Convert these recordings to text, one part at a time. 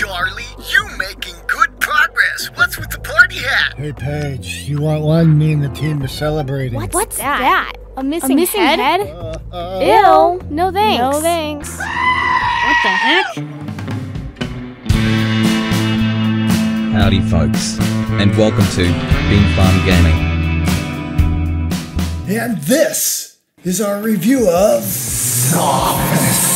Charlie. You making good progress. What's with the party hat? Hey, Paige, you want one? Me and the team are celebrating. What's that? A missing head? Ew. No thanks. No thanks. What the heck? Howdy folks, and welcome to WIN10 Gaming. And this is our review of zOffice.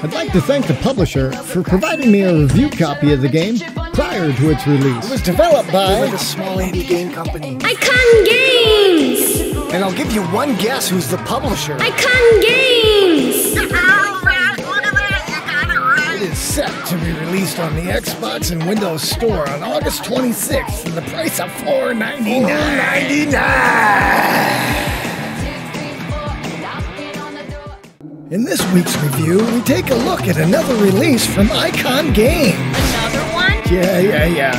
I'd like to thank the publisher for providing me a review copy of the game prior to its release. It was developed by a small indie game company, Ikon Games! and I'll give you one guess who's the publisher. Ikon Games! Look at that, you got it right. It is set to be released on the Xbox and Windows Store on August 26th, and the price of $4.99. In this week's review, we take a look at another release from Ikon Games. Another one? Yeah.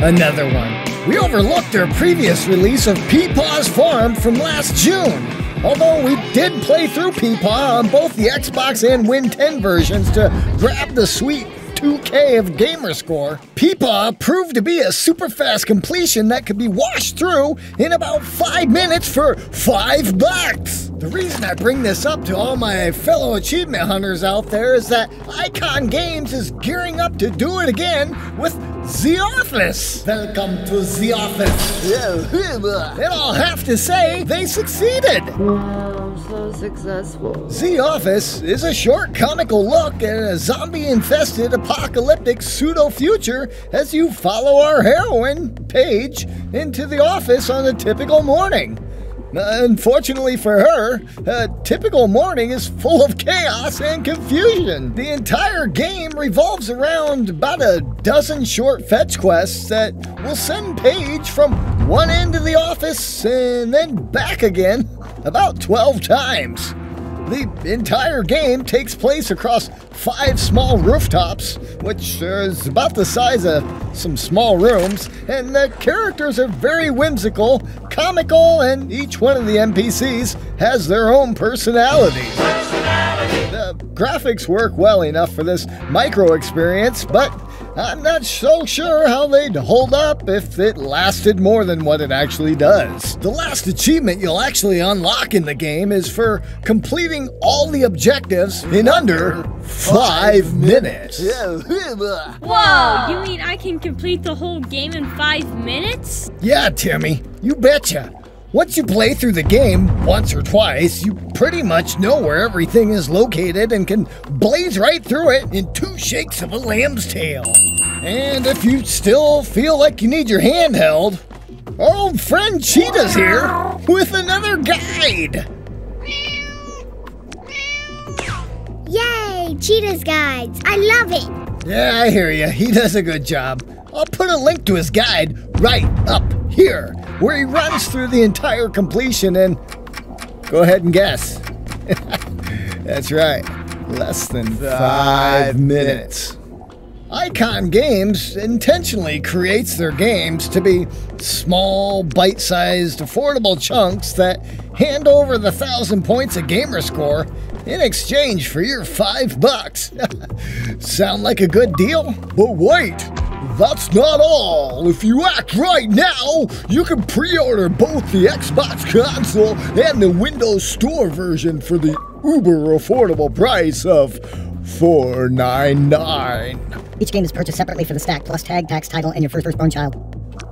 Another one. We overlooked their previous release of Peepaw's Farm from last June. Although we did play through Peepaw on both the Xbox and WIN10 versions to grab the sweet 2K of gamer score, Peepaw proved to be a super fast completion that could be washed through in about 5 minutes for $5. The reason I bring this up to all my fellow achievement hunters out there is that Ikon Games is gearing up to do it again with zOffice. Welcome to zOffice. And I'll have to say, they succeeded. Wow, so successful. zOffice is a short comical look at a zombie-infested apocalyptic pseudo-future as you follow our heroine, Paige, into the office on a typical morning. Unfortunately for her, a typical morning is full of chaos and confusion. The entire game revolves around about a dozen short fetch quests that will send Paige from one end of the office and then back again about 12 times. The entire game takes place across 5 small rooftops, which is about the size of some small rooms, and the characters are very whimsical, comical, and each one of the NPCs has their own personality. The graphics work well enough for this micro experience, but I'm not so sure how they'd hold up if it lasted more than what it actually does. The last achievement you'll actually unlock in the game is for completing all the objectives in under 5 minutes. Whoa, you mean I can complete the whole game in 5 minutes? Yeah, Timmy, you betcha. Once you play through the game once or twice, you pretty much know where everything is located and can blaze right through it in 2 shakes of a lamb's tail. And if you still feel like you need your hand held, our old friend Cheetah's here with another guide. Yay! Cheetah's Guides! I love it! Yeah, I hear ya. He does a good job. I'll put a link to his guide right up here, where he runs through the entire completion in, go ahead and guess. That's right, less than 5 minutes. Ikon Games intentionally creates their games to be small, bite-sized, affordable chunks that hand over the 1,000 points of gamer score in exchange for your $5. Sound like a good deal? But wait! That's not all. If you act right now, you can pre-order both the Xbox console and the Windows Store version for the uber affordable price of $4.99. Each game is purchased separately for the stack, plus tag, packs, title, and your firstborn child.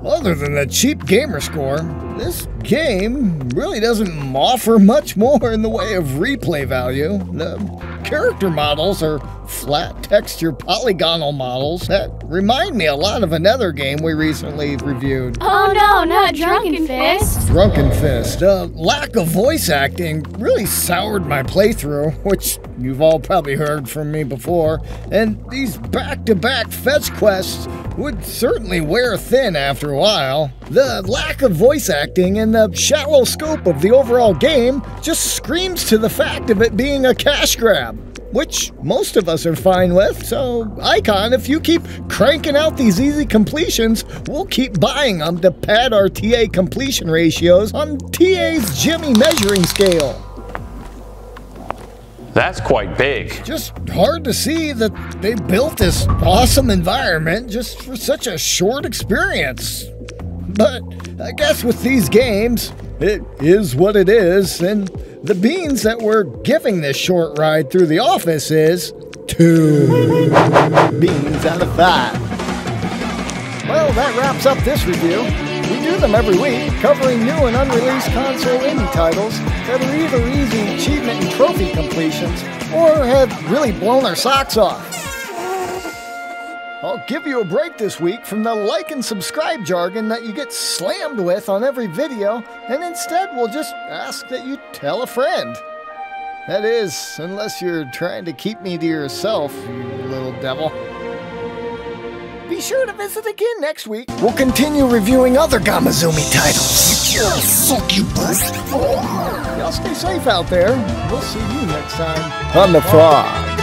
Other than the cheap gamer score, this game really doesn't offer much more in the way of replay value. The character models are flat texture polygonal models that remind me a lot of another game we recently reviewed. Oh no, not Drunken Fist. Drunken Fist. Lack of voice acting really soured my playthrough, which you've all probably heard from me before, and these back-to-back fetch quests would certainly wear thin after a while. The lack of voice acting and the shallow scope of the overall game just screams to the fact of it being a cash grab, which most of us are fine with. So, Ikon, if you keep cranking out these easy completions, we'll keep buying them to pad our TA completion ratios on TA's Jimmy measuring scale. That's quite big. Just hard to see that they built this awesome environment just for such a short experience. But I guess with these games, it is what it is, and the beans that we're giving this short ride through the office is 2 beans out of 5. Well, that wraps up this review. We do them every week, covering new and unreleased console indie titles that are either easy achievement and trophy completions, or have really blown our socks off. I'll give you a break this week from the like and subscribe jargon that you get slammed with on every video, and instead we'll just ask that you tell a friend. That is, unless you're trying to keep me to yourself, you little devil. Be sure to visit again next week. We'll continue reviewing other Gamazoomi titles. Fuck you, bud. Y'all stay safe out there. We'll see you next time on The Frog.